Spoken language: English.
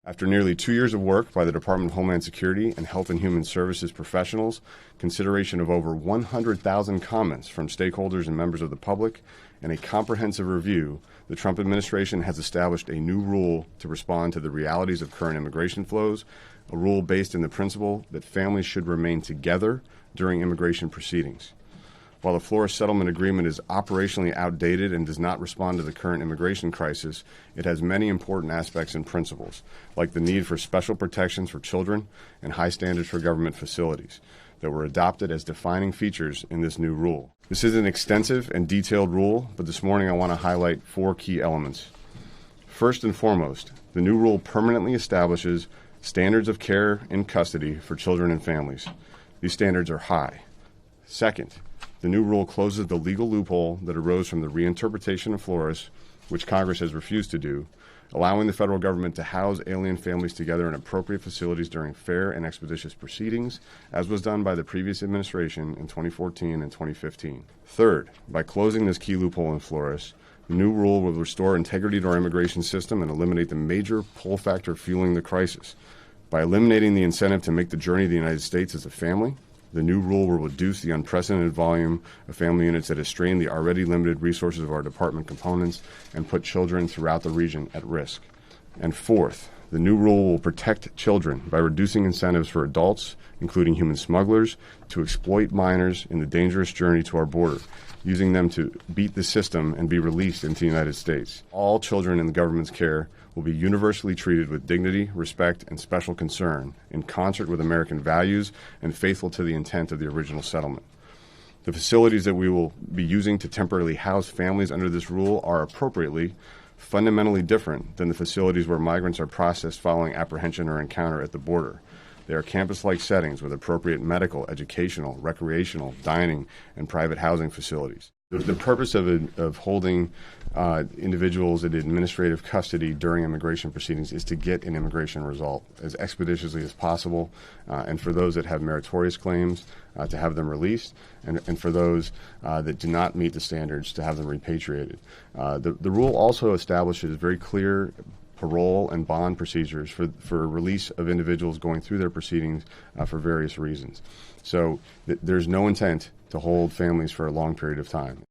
After nearly 2 years of work by the Department of Homeland Security and Health and Human Services professionals, consideration of over 100,000 comments from stakeholders and members of the public, and a comprehensive review, the Trump administration has established a new rule to respond to the realities of current immigration flows, a rule based in the principle that families should remain together during immigration proceedings. While the Flores settlement agreement is operationally outdated and does not respond to the current immigration crisis, it has many important aspects and principles, like the need for special protections for children and high standards for government facilities, that were adopted as defining features in this new rule. This is an extensive and detailed rule, but this morning I want to highlight 4 key elements. First and foremost, the new rule permanently establishes standards of care in custody for children and families. These standards are high. Second, the new rule closes the legal loophole that arose from the reinterpretation of Flores, which Congress has refused to do, allowing the federal government to house alien families together in appropriate facilities during fair and expeditious proceedings, as was done by the previous administration in 2014 and 2015. Third, by closing this key loophole in Flores, the new rule will restore integrity to our immigration system and eliminate the major pull factor fueling the crisis. By eliminating the incentive to make the journey to the United States as a family, the new rule will reduce the unprecedented volume of family units that has strained the already limited resources of our department components and put children throughout the region at risk. And fourth, the new rule will protect children by reducing incentives for adults, including human smugglers, to exploit minors in the dangerous journey to our border, using them to beat the system and be released into the United States. All children in the government's care will be universally treated with dignity, respect, and special concern, in concert with American values and faithful to the intent of the original settlement. The facilities that we will be using to temporarily house families under this rule are appropriately fundamentally different than the facilities where migrants are processed following apprehension or encounter at the border. They are campus-like settings with appropriate medical, educational, recreational, dining, and private housing facilities. The purpose of holding individuals in administrative custody during immigration proceedings is to get an immigration result as expeditiously as possible, and for those that have meritorious claims, to have them released, and for those that do not meet the standards, to have them repatriated. The rule also establishes very clear parole and bond procedures for release of individuals going through their proceedings for various reasons. So there's no intent to hold families for a long period of time.